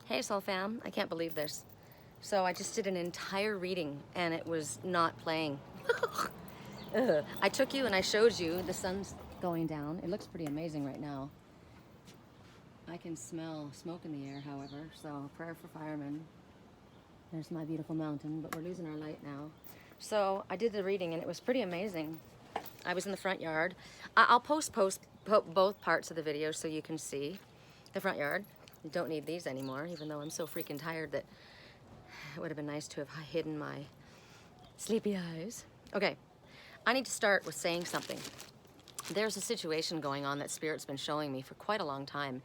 Hey Soul Fam, I can't believe this. So I just did an entire reading and it was not playing. I took you and I showed you the sun's going down. It looks pretty amazing right now. I can smell smoke in the air, however, so prayer for firemen. There's my beautiful mountain, but we're losing our light now. So I did the reading and it was pretty amazing. I was in the front yard. I'll post both parts of the video so you can see the front yard. You don't need these anymore, even though I'm so freaking tired that it would have been nice to have hidden my sleepy eyes. Okay, I need to start with saying something. There's a situation going on that Spirit's been showing me for quite a long time.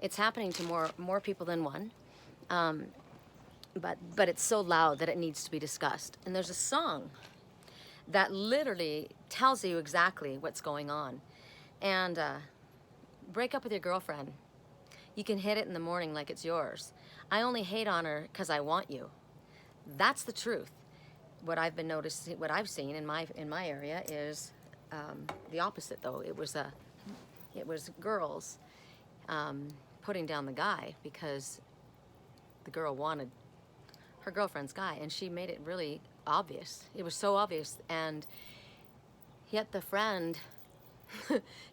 It's happening to more people than one, but it's so loud that it needs to be discussed. And there's a song that literally tells you exactly what's going on. And break up with your girlfriend. You can hit it in the morning like it's yours. I only hate on her because I want you. That's the truth. What I've been noticing, what I've seen in my area is the opposite, though. It was girls putting down the guy because the girl wanted her girlfriend's guy, and she made it really obvious. It was so obvious, and yet the friend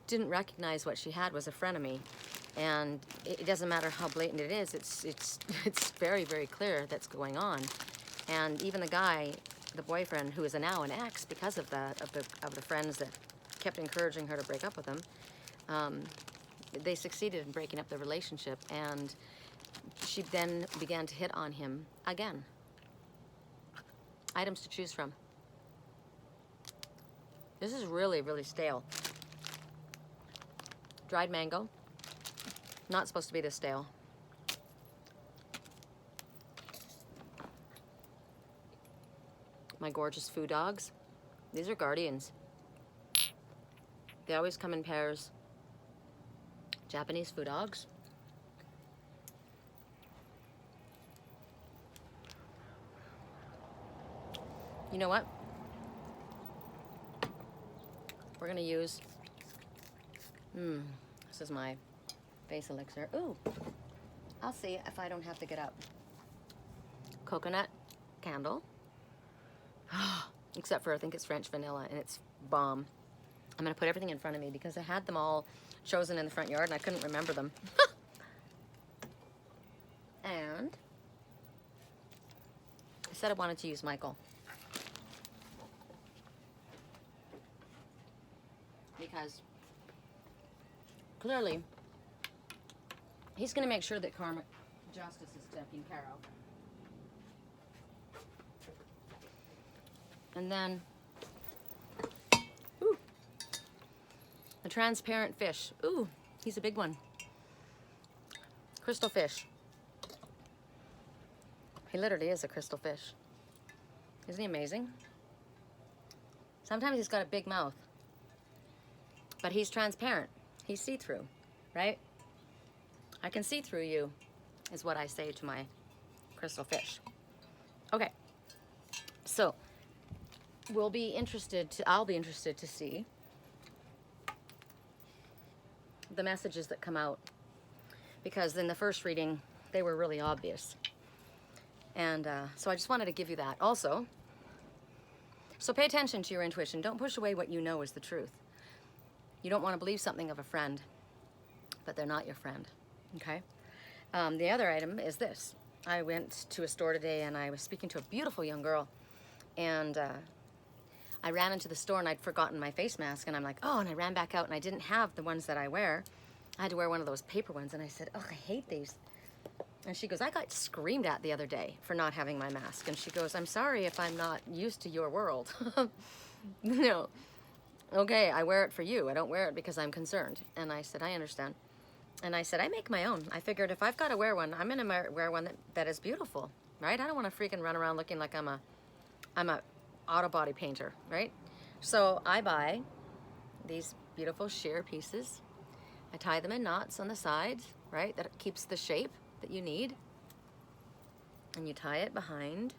didn't recognize what she had was a frenemy. And it doesn't matter how blatant it is. It's very, very clear that's going on. And even the guy, the boyfriend, who is now an ex because of that, of the friends that kept encouraging her to break up with him, they succeeded in breaking up the relationship, and she then began to hit on him again. Items to choose from. This is really, really stale. Dried mango. Not supposed to be this stale. My gorgeous food dogs. These are guardians. They always come in pairs. Japanese food dogs. You know what? We're gonna use, this is my face elixir. Ooh, I'll see if I don't have to get up. Coconut candle. Except for I think it's French vanilla and it's bomb. I'm gonna put everything in front of me because I had them all chosen in the front yard and I couldn't remember them. And I said I wanted to use Michael. Because clearly he's going to make sure that karmic justice is taken care of. And then, ooh, a transparent fish. Ooh, he's a big one. Crystal fish. He literally is a crystal fish. Isn't he amazing? Sometimes he's got a big mouth. But he's transparent. He's see-through, right? I can see through you, is what I say to my crystal fish. Okay, so I'll be interested to see the messages that come out, because in the first reading, they were really obvious. And so I just wanted to give you that. Also, so pay attention to your intuition. Don't push away what you know is the truth. You don't want to believe something of a friend, but they're not your friend, okay? The other item is this. I went to a store today and I was speaking to a beautiful young girl, and I ran into the store and I'd forgotten my face mask, and I'm like, oh, and I ran back out and I didn't have the ones that I wear. I had to wear one of those paper ones, and I said, oh, I hate these. And she goes, I got screamed at the other day for not having my mask. And she goes, I'm sorry if I'm not used to your world. No. Okay, I wear it for you. I don't wear it because I'm concerned. And I said, I understand. And I said, I make my own. I figured if I've got to wear one, I'm going to wear one that is beautiful, right? I don't want to freaking run around looking like I'm a auto body painter, right? So I buy these beautiful sheer pieces. I tie them in knots on the sides, right? That keeps the shape that you need. And you tie it behind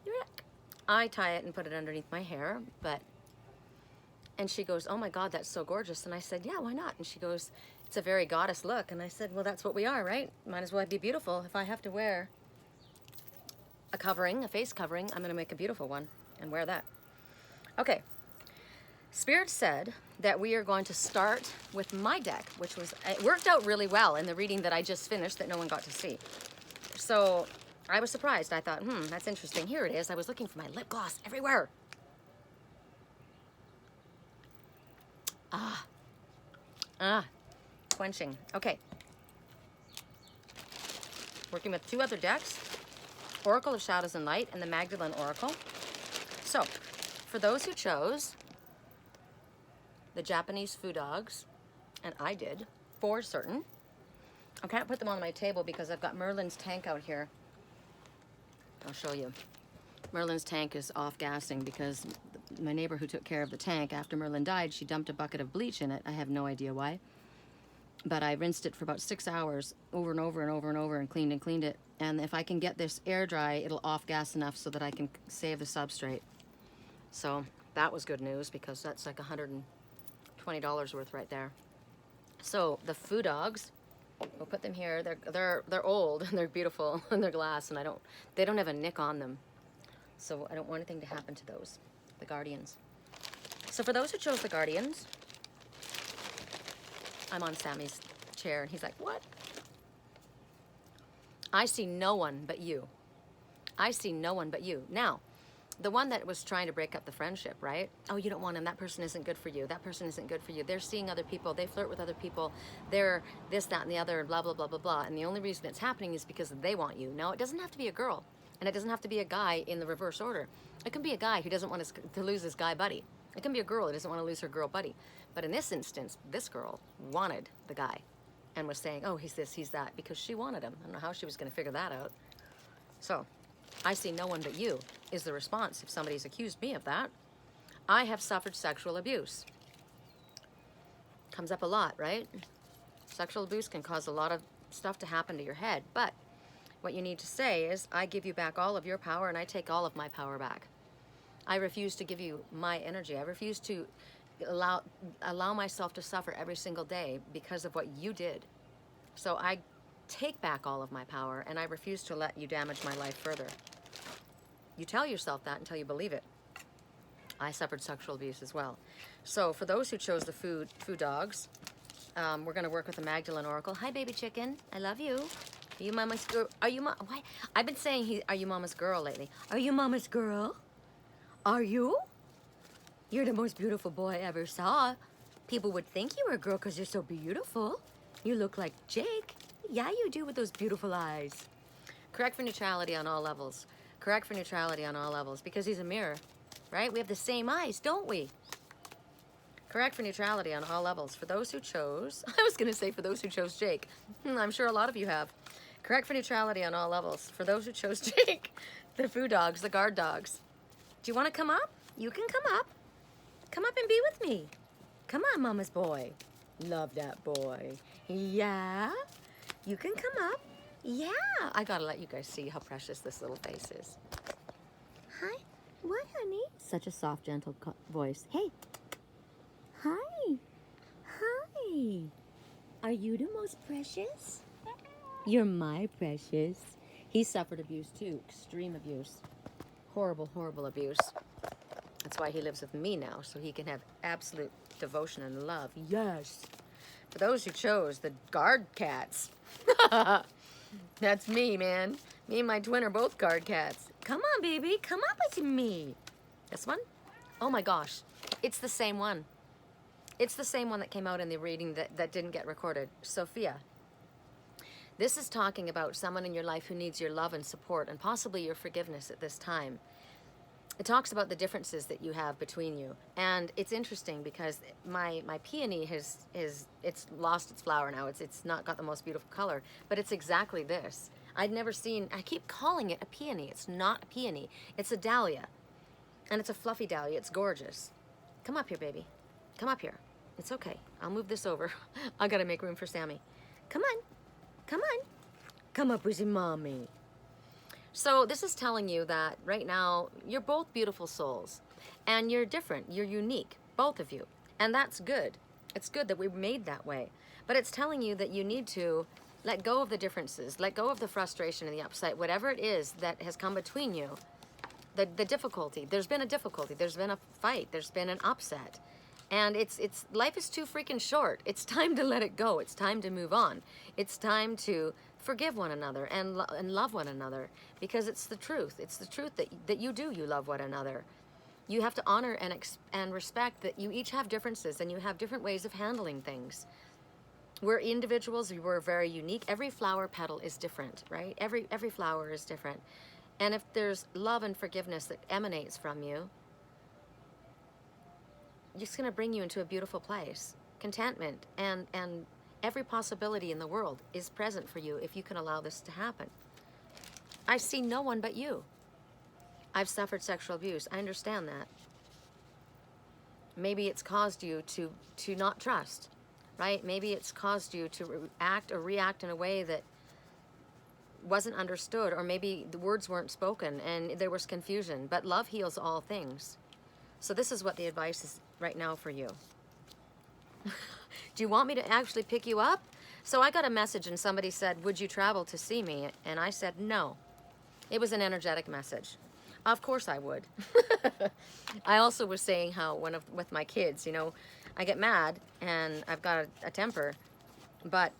your neck. I tie it and put it underneath my hair, but... And she goes, oh my God, that's so gorgeous. And I said, yeah, why not? And she goes, it's a very goddess look. And I said, well, that's what we are, right? Might as well be beautiful. If I have to wear a covering, a face covering, I'm going to make a beautiful one and wear that. Okay. Spirit said that we are going to start with my deck, which was, it worked out really well in the reading that I just finished that no one got to see. So I was surprised. I thought, that's interesting. Here it is. I was looking for my lip gloss everywhere. Quenching. Okay. Working with 2 other decks, Oracle of Shadows and Light and the Magdalene Oracle. So, for those who chose the Japanese food dogs, and I did, for certain. I can't put them on my table because I've got Merlin's tank out here. I'll show you. Merlin's tank is off gassing because my neighbor who took care of the tank, after Merlin died, she dumped a bucket of bleach in it. I have no idea why. But I rinsed it for about 6 hours over and over and over and over and cleaned it. And if I can get this air dry, it'll off gas enough so that I can save the substrate. So that was good news because that's like $120 worth right there. So the food dogs, we'll put them here. They're old and they're beautiful and they're glass, and they don't have a nick on them. So I don't want anything to happen to those, the guardians. So for those who chose the guardians, I'm on Sammy's chair and he's like, what? I see no one but you. I see no one but you. Now, the one that was trying to break up the friendship, right? Oh, you don't want him. That person isn't good for you. That person isn't good for you. They're seeing other people. They flirt with other people. They're this, that, and the other, blah, blah, blah, blah, blah. And the only reason it's happening is because they want you. Now, it doesn't have to be a girl. And it doesn't have to be a guy in the reverse order. It can be a guy who doesn't want to lose his guy buddy. It can be a girl who doesn't want to lose her girl buddy. But in this instance, this girl wanted the guy and was saying, oh, he's this, he's that, because she wanted him. I don't know how she was going to figure that out. So, I see no one but you is the response if somebody's accused me of that. I have suffered sexual abuse. Comes up a lot, right? Sexual abuse can cause a lot of stuff to happen to your head, but what you need to say is, I give you back all of your power and I take all of my power back. I refuse to give you my energy. I refuse to allow myself to suffer every single day because of what you did. So I take back all of my power and I refuse to let you damage my life further. You tell yourself that until you believe it. I suffered sexual abuse as well. So for those who chose the food dogs, we're going to work with the Magdalene Oracle. Hi, baby chicken. I love you. Are you mama's girl? Are you why? I've been saying are you mama's girl lately? Are you mama's girl? Are you? You're the most beautiful boy I ever saw. People would think you were a girl because you're so beautiful. You look like Jake. Yeah, you do with those beautiful eyes. Correct for neutrality on all levels. Correct for neutrality on all levels because he's a mirror, right? We have the same eyes, don't we? Correct for neutrality on all levels. For those who chose, I was going to say for those who chose Jake. I'm sure a lot of you have. Correct for neutrality on all levels. For those who chose Jake, the food dogs, the guard dogs. Do you want to come up? You can come up. Come up and be with me. Come on, mama's boy. Love that boy. Yeah? You can come up. Yeah. I got to let you guys see how precious this little face is. Hi. What, honey? Such a soft, gentle voice. Hey. Hi. Hi. Are you the most precious? You're my precious. He suffered abuse too. Extreme abuse. Horrible, horrible abuse. That's why he lives with me now, so he can have absolute devotion and love. Yes. For those who chose the guard cats. That's me, man. Me and my twin are both guard cats. Come on, baby. Come up with me. This one? Oh my gosh. It's the same one. It's the same one that came out in the reading that didn't get recorded. Sofia. This is talking about someone in your life who needs your love and support and possibly your forgiveness at this time. It talks about the differences that you have between you. And it's interesting because my peony it's lost its flower now. It's not got the most beautiful color, but it's exactly this. I'd never seen, I keep calling it a peony. It's not a peony. It's a dahlia. And it's a fluffy dahlia. It's gorgeous. Come up here, baby. Come up here. It's okay. I'll move this over. I gotta make room for Sammy. Come on. Come on. Come up with your mommy. So this is telling you that right now, you're both beautiful souls. And you're different. You're unique. Both of you. And that's good. It's good that we made that way. But it's telling you that you need to let go of the differences, let go of the frustration and the upset, whatever it is that has come between you, the difficulty. There's been a difficulty, there's been a fight, there's been an upset. And life is too freaking short. It's time to let it go. It's time to move on. It's time to forgive one another and love one another, because it's the truth. It's the truth that you love one another. You have to honor and respect that you each have differences and you have different ways of handling things. We're individuals, we're very unique. Every flower petal is different, right? Every flower is different. And if there's love and forgiveness that emanates from you, it's going to bring you into a beautiful place. Contentment and every possibility in the world is present for you if you can allow this to happen. I see no one but you. I've suffered sexual abuse. I understand that. Maybe it's caused you to not trust, right? Maybe it's caused you to act or react in a way that wasn't understood, or maybe the words weren't spoken and there was confusion. But love heals all things. So this is what the advice is right now for you. Do you want me to actually pick you up? So I got a message and somebody said, would you travel to see me? And I said, no. It was an energetic message. Of course I would. I also was saying how with my kids, you know, I get mad and I've got a temper, but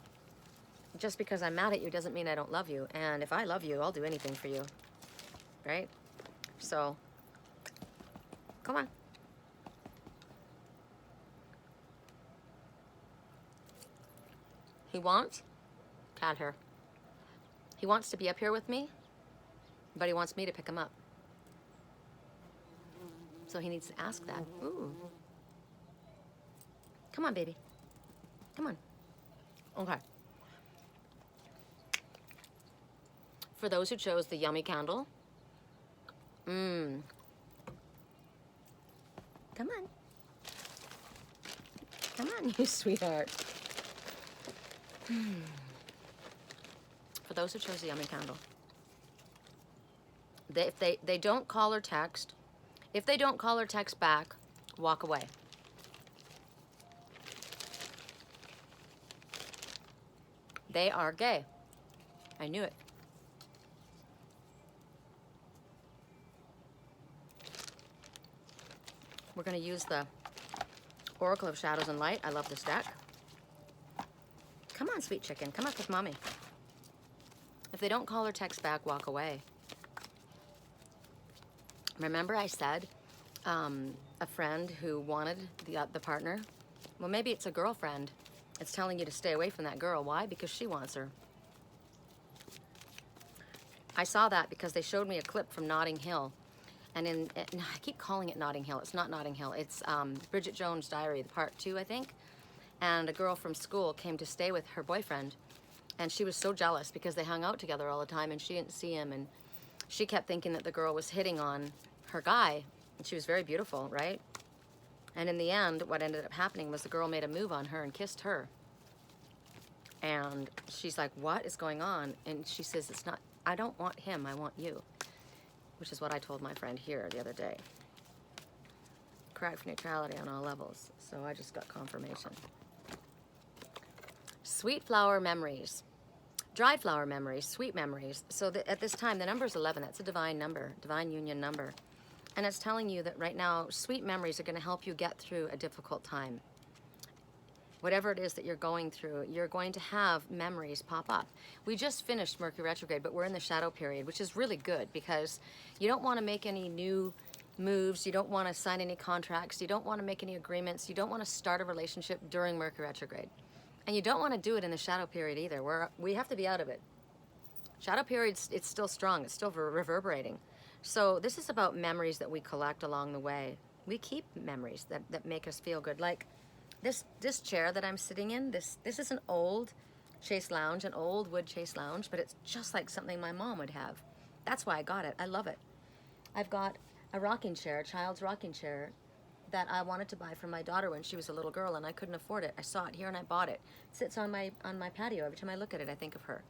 just because I'm mad at you doesn't mean I don't love you. And if I love you, I'll do anything for you, right? So, come on. He wants cat hair. He wants to be up here with me, but he wants me to pick him up. So he needs to ask that. Ooh. Come on, baby. Come on. Okay. For those who chose the yummy candle, come on. Come on, you sweetheart. For those who chose the yummy candle, if they don't call or text, if they don't call or text back, walk away. They are gay. I knew it. We're going to use the Oracle of Shadows and Light. I love this deck. Come on, sweet chicken. Come up with mommy. If they don't call or text back, walk away. Remember I said a friend who wanted the partner? Well, maybe it's a girlfriend. It's telling you to stay away from that girl. Why? Because she wants her. I saw that because they showed me a clip from Notting Hill. And I keep calling it Notting Hill. It's not Notting Hill. It's Bridget Jones' Diary, the part 2, I think. And a girl from school came to stay with her boyfriend. And she was so jealous because they hung out together all the time and she didn't see him. And she kept thinking that the girl was hitting on her guy. And she was very beautiful, right? And in the end, what ended up happening was the girl made a move on her and kissed her. And she's like, what is going on? And she says, it's not, I don't want him, I want you. Which is what I told my friend here the other day. Correct for neutrality on all levels. So I just got confirmation. Sweet flower memories. Dried flower memories, sweet memories. So at this time, the number is 11. That's a divine number, divine union number. And it's telling you that right now, sweet memories are going to help you get through a difficult time. Whatever it is that you're going through, you're going to have memories pop up. We just finished Mercury retrograde, but we're in the shadow period, which is really good because you don't want to make any new moves. You don't want to sign any contracts. You don't want to make any agreements. You don't want to start a relationship during Mercury retrograde. And you don't want to do it in the shadow period either. We have to be out of it. Shadow period, it's still strong. It's still reverberating. So this is about memories that we collect along the way. We keep memories that make us feel good. Like this chair that I'm sitting in, this is an old chaise lounge, an old wood chaise lounge, but it's just like something my mom would have. That's why I got it. I love it. I've got a rocking chair, a child's rocking chair, that I wanted to buy for my daughter when she was a little girl and I couldn't afford it. I saw it here and I bought it. It sits on my patio. Every time I look at it, I think of her.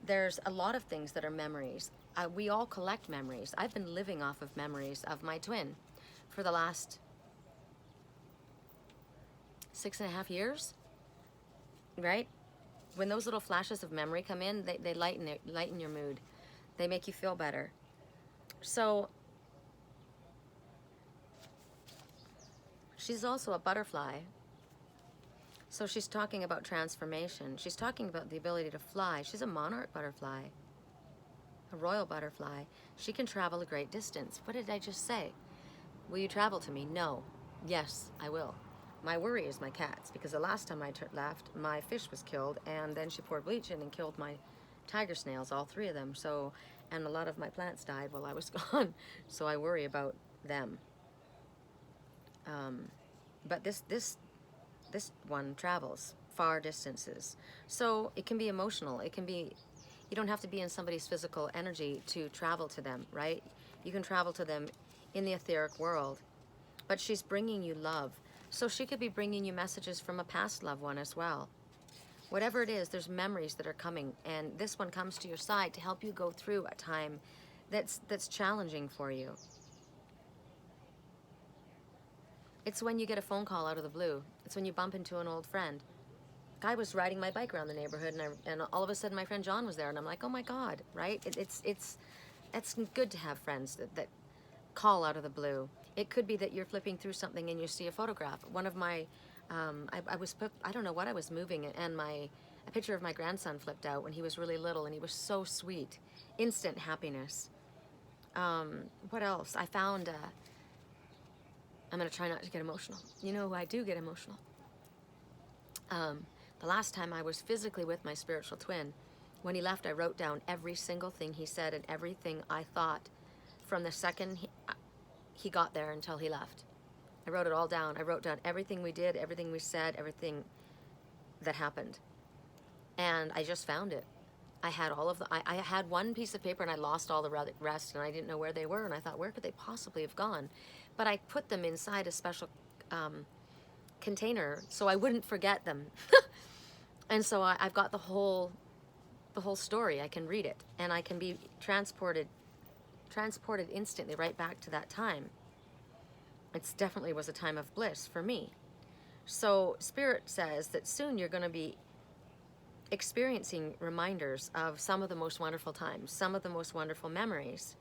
There's a lot of things that are memories. We all collect memories. I've been living off of memories of my twin for the last 6.5 years. right? When those little flashes of memory come in, they lighten your mood. They make you feel better. So she's also a butterfly. So she's talking about transformation. She's talking about the ability to fly. She's a monarch butterfly, a royal butterfly. She can travel a great distance. What did I just say? Will you travel to me? No. Yes, I will. My worry is my cats, because the last time I left, my fish was killed, and then she poured bleach in and killed my tiger snails, all 3 of them. So, and a lot of my plants died while I was gone. So I worry about them. But this one travels far distances. So it can be emotional. It can be, you don't have to be in somebody's physical energy to travel to them, right? You can travel to them in the etheric world. But she's bringing you love. So she could be bringing you messages from a past loved one as well. Whatever it is, there's memories that are coming, and this one comes to your side to help you go through a time that's challenging for you. It's when you get a phone call out of the blue. It's when you bump into an old friend. I was riding my bike around the neighborhood, and all of a sudden my friend John was there, and I'm like, oh my God, right? It's good to have friends that call out of the blue. It could be that you're flipping through something and you see a photograph. One of my, I don't know what I was moving, and a picture of my grandson flipped out when he was really little, and he was so sweet. Instant happiness. What else? I found, I'm going to try not to get emotional. You know, I do get emotional. The last time I was physically with my spiritual twin, when he left, I wrote down every single thing he said and everything I thought from the second he got there until he left. I wrote it all down. I wrote down everything we did, everything we said, everything that happened. And I just found it. I had all of I had one piece of paper, and I lost all the rest, and I didn't know where they were, and I thought, where could they possibly have gone? But I put them inside a special container so I wouldn't forget them. And so I've got the whole story. I can read it, and I can be transported instantly right back to that time. It definitely was a time of bliss for me. So Spirit says that soon you're going to be experiencing reminders of some of the most wonderful times, some of the most wonderful memories.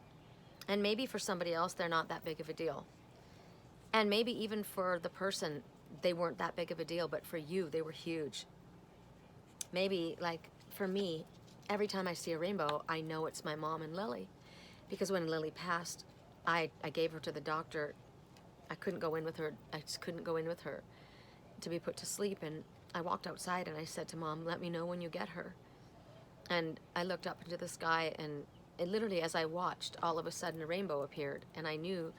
And maybe for somebody else, they're not that big of a deal. And maybe even for the person, they weren't that big of a deal, but for you, they were huge. Maybe, like, for me, every time I see a rainbow, I know it's my mom and Lily. Because when Lily passed, I gave her to the doctor. I couldn't go in with her. I just couldn't go in with her to be put to sleep. And I walked outside and I said to Mom, let me know when you get her. And I looked up into the sky, and it literally, as I watched, all of a sudden a rainbow appeared. And I knew.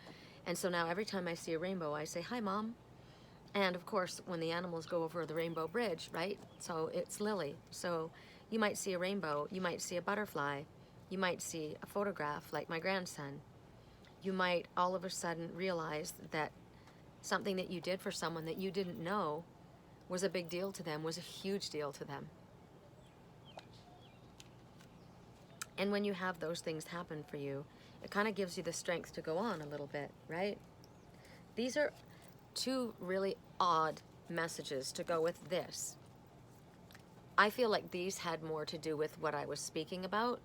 And so now every time I see a rainbow, I say, hi, Mom. And of course, when the animals go over the rainbow bridge, right? So it's Lily. So you might see a rainbow. You might see a butterfly. You might see a photograph like my grandson. You might all of a sudden realize that something that you did for someone that you didn't know was a big deal to them, was a huge deal to them. And when you have those things happen for you, it kind of gives you the strength to go on a little bit, right? These are 2 really odd messages to go with this. I feel like these had more to do with what I was speaking about.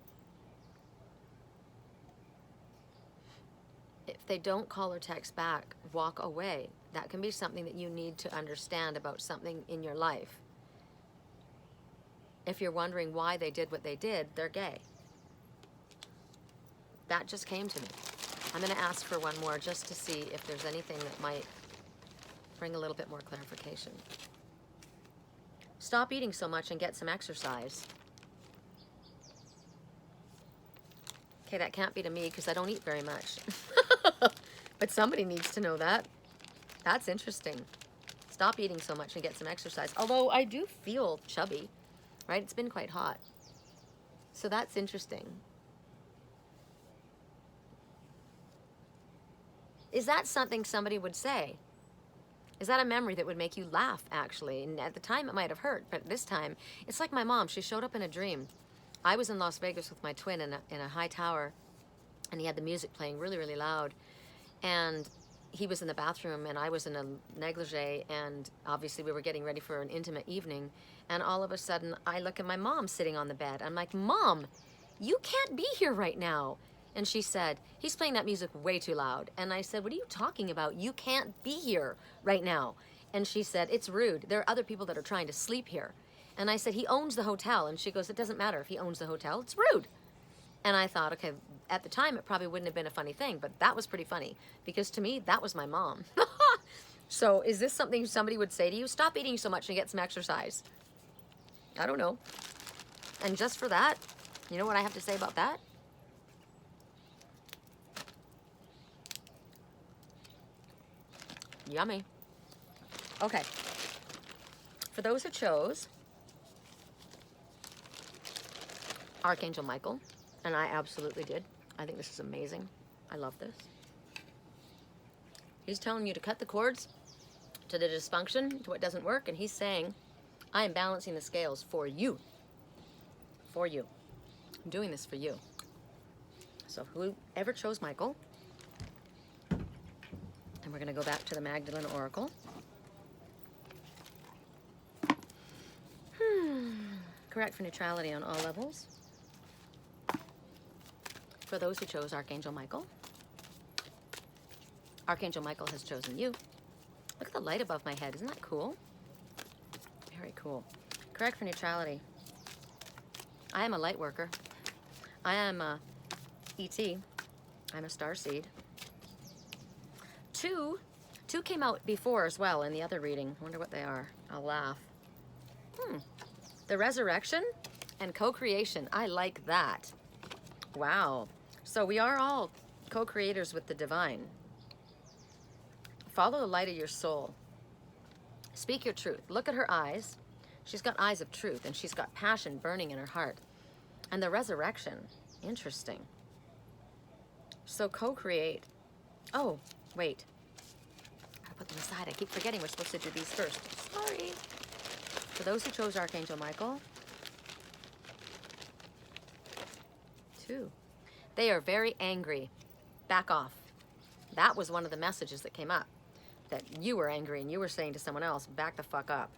If they don't call or text back, walk away. That can be something that you need to understand about something in your life. If you're wondering why they did what they did, they're gay. That just came to me. I'm going to ask for one more just to see if there's anything that might bring a little bit more clarification. Stop eating so much and get some exercise. Okay, that can't be to me because I don't eat very much. But somebody needs to know that. That's interesting. Stop eating so much and get some exercise. Although I do feel chubby, right? It's been quite hot. So that's interesting. Is that something somebody would say? Is that a memory that would make you laugh, actually? And at the time, it might have hurt, but this time, it's like my mom. She showed up in a dream. I was in Las Vegas with my twin in a high tower, and he had the music playing really, really loud. And he was in the bathroom and I was in a negligee, and obviously we were getting ready for an intimate evening, and all of a sudden I look at my mom sitting on the bed. I'm like, Mom, you can't be here right now. And she said, he's playing that music way too loud. And I said, what are you talking about? You can't be here right now. And she said, it's rude. There are other people that are trying to sleep here. And I said, he owns the hotel. And she goes, it doesn't matter if he owns the hotel. It's rude. And I thought, okay, at the time, it probably wouldn't have been a funny thing, but that was pretty funny because to me, that was my mom. So is this something somebody would say to you? Stop eating so much and get some exercise. I don't know. And just for that, you know what I have to say about that? Yummy. Okay. For those who chose Archangel Michael, and I absolutely did. I think this is amazing. I love this. He's telling you to cut the cords to the dysfunction, to what doesn't work, and he's saying, I am balancing the scales for you. For you. I'm doing this for you. So whoever chose Michael, and we're going to go back to the Magdalene Oracle. Correct for neutrality on all levels. For those who chose Archangel Michael, Archangel Michael has chosen you. Look at the light above my head. Isn't that cool? Very cool. Correct for neutrality. I am a light worker. I am a ET. I'm a starseed. Two came out before as well in the other reading. I wonder what they are. I'll laugh. The resurrection and co-creation. I like that. Wow. So we are all co-creators with the divine. Follow the light of your soul. Speak your truth. Look at her eyes. She's got eyes of truth, and she's got passion burning in her heart. And the resurrection. Interesting. So co-create. Oh, wait. I gotta put them aside. I keep forgetting we're supposed to do these first. Sorry. For those who chose Archangel Michael, 2. They are very angry. Back off. That was one of the messages that came up. That you were angry and you were saying to someone else, back the fuck up.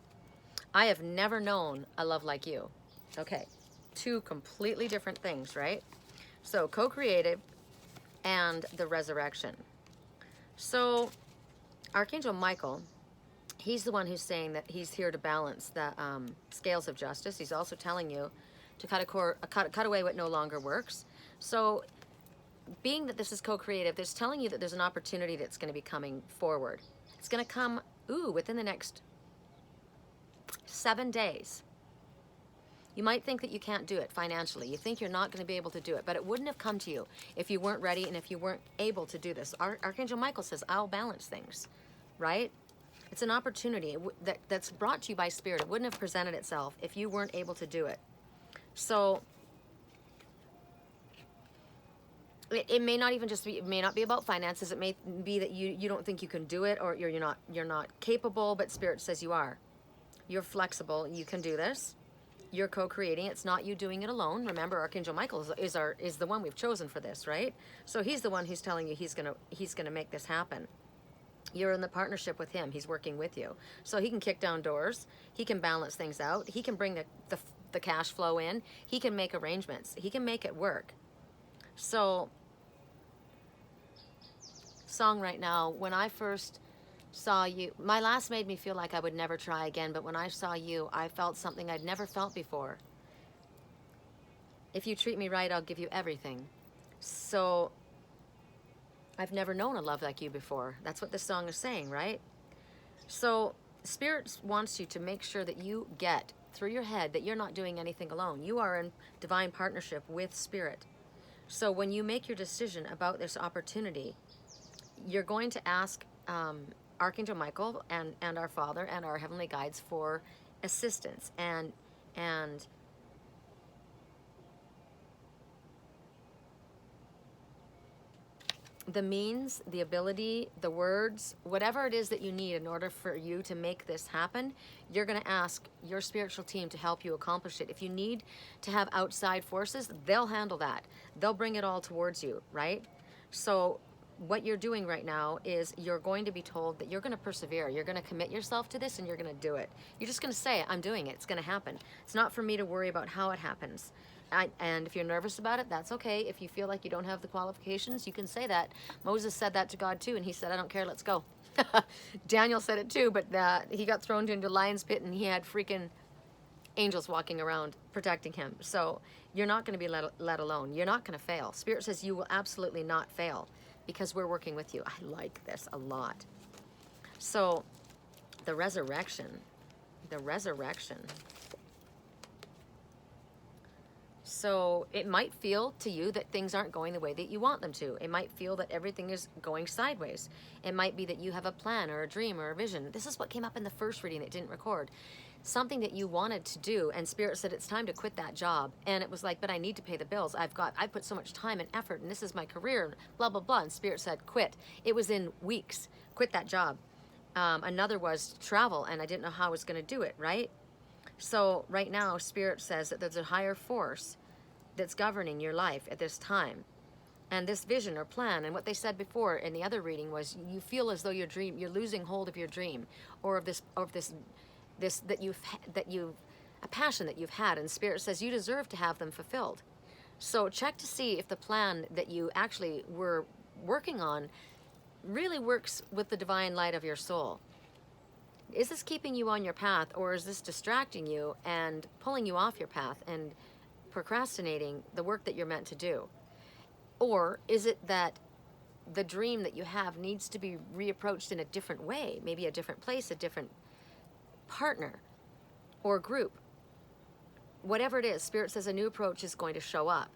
I have never known a love like you. Okay. 2 completely different things, right? So co-creative and the resurrection. So Archangel Michael, he's the one who's saying that he's here to balance the scales of justice. He's also telling you to cut away what no longer works. So being that this is co-creative, it's telling you that there's an opportunity that's going to be coming forward. It's going to come, within the next 7 days. You might think that you can't do it financially. You think you're not going to be able to do it, but it wouldn't have come to you if you weren't ready and if you weren't able to do this. Archangel Michael says, I'll balance things, right? It's an opportunity that's brought to you by Spirit. It wouldn't have presented itself if you weren't able to do it. So it may not even just be, it may not be about finances. It may be that you don't think you can do it, or you're not capable, but Spirit says you are. You're flexible. You can do this. You're co-creating. It's not you doing it alone. Remember, Archangel Michael is the one we've chosen for this, right? So he's the one who's telling you he's gonna make this happen. You're in the partnership with him. He's working with you. So he can kick down doors. He can balance things out. He can bring the cash flow in. He can make arrangements. He can make it work. So, song right now, when I first saw you, my last made me feel like I would never try again, but when I saw you, I felt something I'd never felt before. If you treat me right, I'll give you everything. So, I've never known a love like you before. That's what this song is saying, right? So, Spirit wants you to make sure that you get through your head that you're not doing anything alone. You are in divine partnership with Spirit. So when you make your decision about this opportunity, you're going to ask Archangel Michael and our Father and our heavenly guides for assistance and the means, the ability, the words, whatever it is that you need in order for you to make this happen, you're going to ask your spiritual team to help you accomplish it. If you need to have outside forces, they'll handle that. They'll bring it all towards you, right? So what you're doing right now is you're going to be told that you're going to persevere. You're going to commit yourself to this and you're going to do it. You're just going to say, I'm doing it. It's going to happen. It's not for me to worry about how it happens. And if you're nervous about it, that's okay. If you feel like you don't have the qualifications, you can say that. Moses said that to God too, and he said, I don't care, let's go. Daniel said it too, but he got thrown into the lion's pit and he had freaking angels walking around protecting him. So you're not going to be let alone. You're not going to fail. Spirit says you will absolutely not fail because we're working with you. I like this a lot. So the resurrection. So it might feel to you that things aren't going the way that you want them to. It might feel that everything is going sideways. It might be that you have a plan or a dream or a vision. This is what came up in the first reading that didn't record. Something that you wanted to do, and Spirit said it's time to quit that job. And it was like, but I need to pay the bills. I put so much time and effort, and this is my career, blah, blah, blah. And Spirit said, quit. It was in weeks. Quit that job. Another was travel, and I didn't know how I was going to do it, right? So right now, Spirit says that there's a higher force that's governing your life at this time. And this vision or plan, and what they said before in the other reading was, you feel as though you're losing hold of your dream, or of this that you've a passion that you've had, and Spirit says you deserve to have them fulfilled. So check to see if the plan that you actually were working on really works with the divine light of your soul. Is this keeping you on your path, or is this distracting you and pulling you off your path and procrastinating the work that you're meant to do? Or is it that the dream that you have needs to be reapproached in a different way, maybe a different place, a different partner or group? Whatever it is, Spirit says a new approach is going to show up.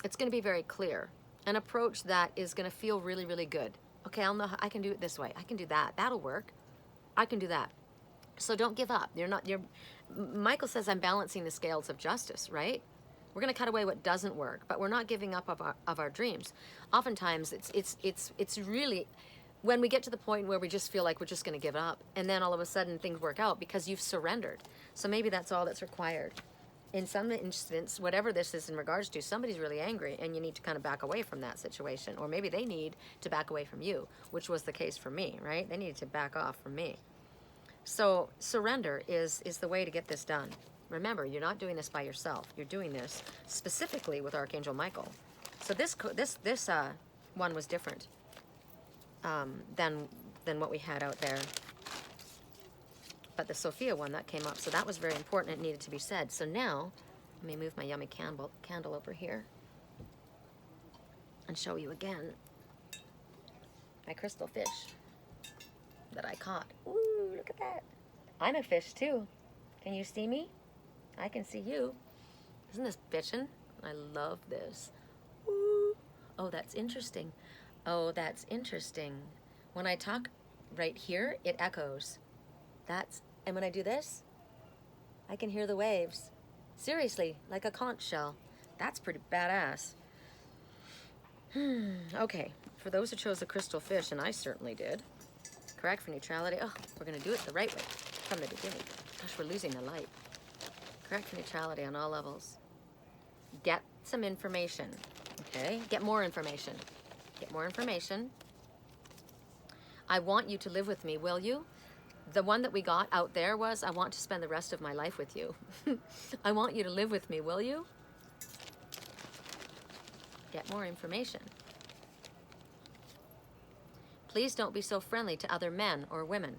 It's going to be very clear. An approach that is going to feel really, really good. Okay, I'll know I can do it this way. I can do that. That'll work. I can do that. So don't give up. Michael says I'm balancing the scales of justice, right? We're going to cut away what doesn't work, but we're not giving up of our dreams. Oftentimes it's really when we get to the point where we just feel like we're just going to give up, and then all of a sudden things work out because you've surrendered. So maybe that's all that's required. In some instance, whatever this is in regards to, somebody's really angry and you need to kind of back away from that situation. Or maybe they need to back away from you, which was the case for me, right? They needed to back off from me. So surrender is the way to get this done. Remember, you're not doing this by yourself. You're doing this specifically with Archangel Michael. So this one was different than what we had out there. But the Sofia one, that came up, so that was very important. It needed to be said. So now, let me move my yummy candle over here and show you again my crystal fish that I caught. Ooh, look at that. I'm a fish too. Can you see me? I can see you. Isn't this bitchin'? I love this. Ooh. Oh, that's interesting. Oh, that's interesting. When I talk right here, it echoes. And when I do this, I can hear the waves. Seriously, like a conch shell. That's pretty badass. Okay, for those who chose the crystal fish, and I certainly did, correct for neutrality. Oh, we're going to do it the right way from the beginning. Gosh, we're losing the light. Correct for neutrality on all levels. Get some information, okay? Get more information. Get more information. I want you to live with me, will you? The one that we got out there was, I want to spend the rest of my life with you. I want you to live with me, will you? Get more information. Please don't be so friendly to other men or women.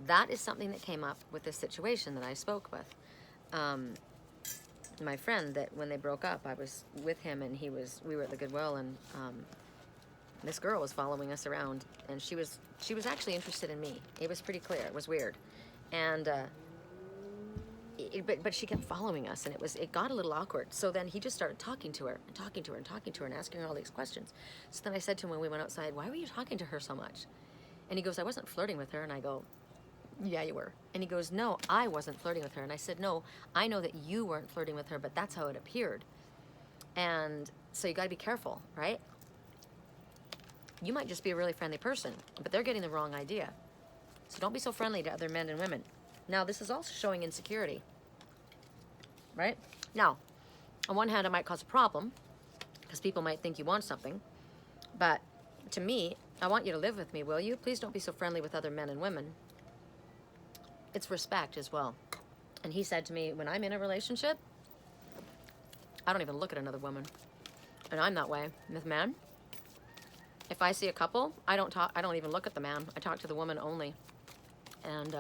That is something that came up with this situation that I spoke with. My friend, that when they broke up, I was with him and we were at the Goodwill, and this girl was following us around, and she was actually interested in me. It was pretty clear. It was weird. And but she kept following us, and it got a little awkward. So then he just started talking to her and asking her all these questions. So then I said to him when we went outside, why were you talking to her so much? And he goes, I wasn't flirting with her. And I go, yeah, you were. And he goes, no, I wasn't flirting with her. And I said, no, I know that you weren't flirting with her, but that's how it appeared. And so you got to be careful, right? You might just be a really friendly person, but they're getting the wrong idea. So don't be so friendly to other men and women. Now, this is also showing insecurity, right? Now, on one hand, it might cause a problem because people might think you want something, but to me, I want you to live with me, will you? Please don't be so friendly with other men and women. It's respect as well. And he said to me, when I'm in a relationship, I don't even look at another woman. And I'm that way with men. If I see a couple, I don't even look at the man. I talk to the woman only. And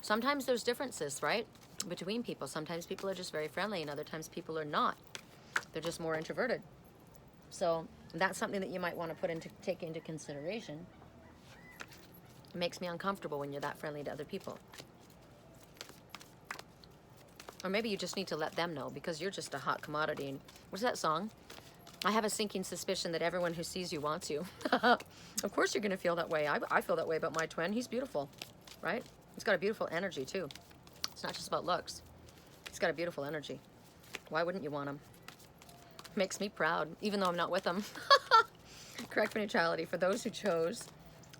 sometimes there's differences, right? Between people. Sometimes people are just very friendly and other times people are not. They're just more introverted. So that's something that you might want to take into consideration. It makes me uncomfortable when you're that friendly to other people. Or maybe you just need to let them know because you're just a hot commodity. And what's that song? I have a sinking suspicion that everyone who sees you wants you. Of course you're going to feel that way. I feel that way about my twin. He's beautiful, right? He's got a beautiful energy too. It's not just about looks. He's got a beautiful energy. Why wouldn't you want him? Makes me proud, even though I'm not with him. Correct for neutrality. For those who chose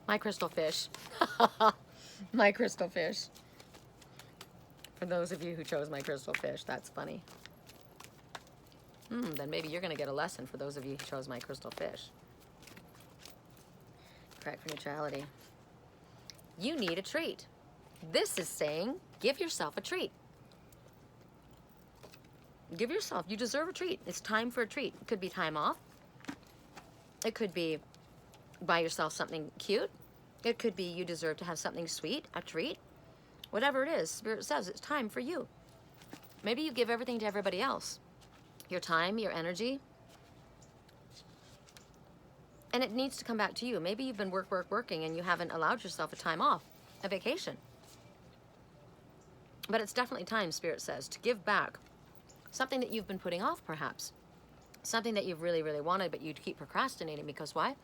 my crystal fish. My crystal fish. For those of you who chose my crystal fish, that's funny. Then maybe you're going to get a lesson for those of you who chose my crystal fish. Correct for neutrality. You need a treat. This is saying, give yourself a treat. Give yourself, you deserve a treat. It's time for a treat. It could be time off. It could be buy yourself something cute. It could be you deserve to have something sweet, a treat. Whatever it is, Spirit says it's time for you. Maybe you give everything to everybody else. Your time, your energy. And it needs to come back to you. Maybe you've been working and you haven't allowed yourself a time off, a vacation. But it's definitely time, Spirit says, to give back something that you've been putting off, perhaps. Something that you've really, really wanted, but you keep procrastinating. Because why?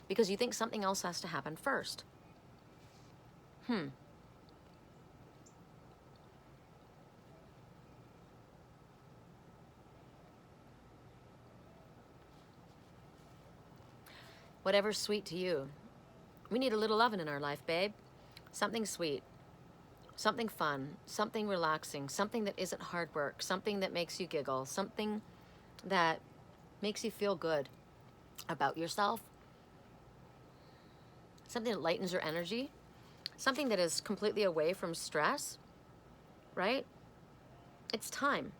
Because you think something else has to happen first. Whatever's sweet to you. We need a little loving in our life, babe. Something sweet. Something fun, something relaxing, something that isn't hard work, something that makes you giggle, something that makes you feel good about yourself, something that lightens your energy, something that is completely away from stress, right? It's time.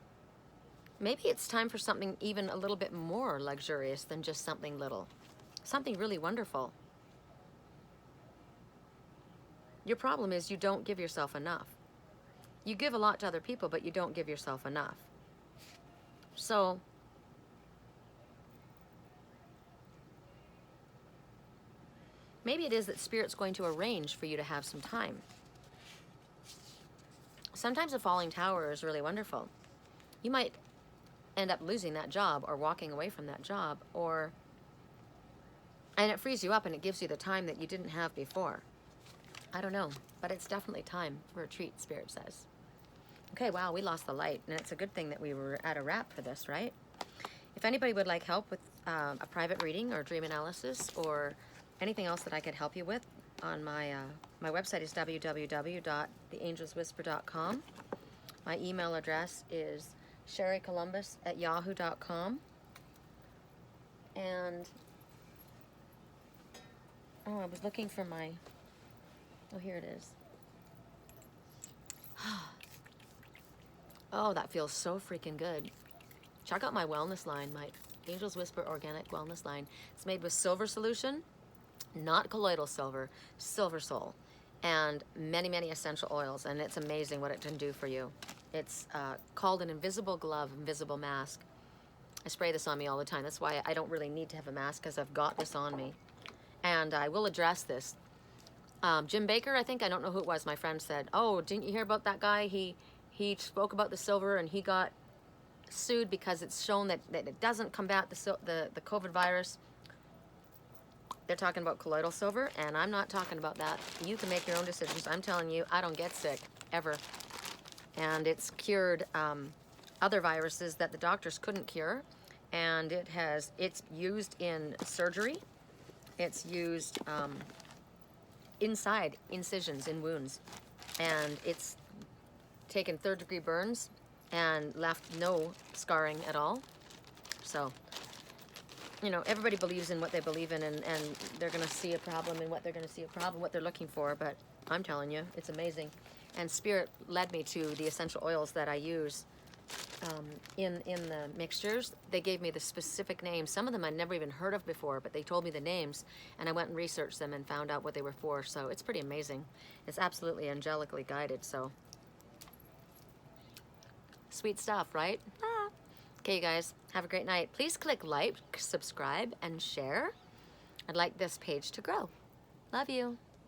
Maybe it's time for something even a little bit more luxurious than just something little, something really wonderful. Your problem is you don't give yourself enough. You give a lot to other people, but you don't give yourself enough. So, maybe it is that Spirit's going to arrange for you to have some time. Sometimes a falling tower is really wonderful. You might end up losing that job or walking away from that job, and it frees you up and it gives you the time that you didn't have before. I don't know, but it's definitely time for a treat, Spirit says. Okay, wow, we lost the light, and it's a good thing that we were at a wrap for this, right? If anybody would like help with a private reading or dream analysis or anything else that I could help you with, on my website is www.theangelswhisper.com. My email address is sherrycolumbus@yahoo.com. And, I was looking for my... Oh, here it is. Oh, that feels so freaking good. Check out my wellness line, my Angels Whisper Organic Wellness line. It's made with silver solution, not colloidal silver, silver soul, and many, many essential oils, and it's amazing what it can do for you. It's called an invisible glove, invisible mask. I spray this on me all the time. That's why I don't really need to have a mask, because I've got this on me. And I will address this. Jim Baker, I don't know who it was, my friend said, oh, didn't you hear about that guy? He spoke about the silver and he got sued because it's shown that it doesn't combat the COVID virus. They're talking about colloidal silver, and I'm not talking about that. You can make your own decisions. I'm telling you, I don't get sick, ever. And it's cured other viruses that the doctors couldn't cure. And it's used in surgery. It's used... inside incisions in wounds, and it's taken third-degree burns and left no scarring at all. So you know, everybody believes in what they believe in, and they're going to see a problem in what they're going to see a problem, what they're looking for. But I'm telling you, it's amazing. And Spirit led me to the essential oils that I use in the mixtures. They gave me the specific names. Some of them I'd never even heard of before, but they told me the names, and I went and researched them and found out what they were for. So it's pretty amazing. It's absolutely angelically guided. So sweet stuff, right? Ah. Okay, you guys, have a great night. Please click like, subscribe, and share. I'd like this page to grow. Love you.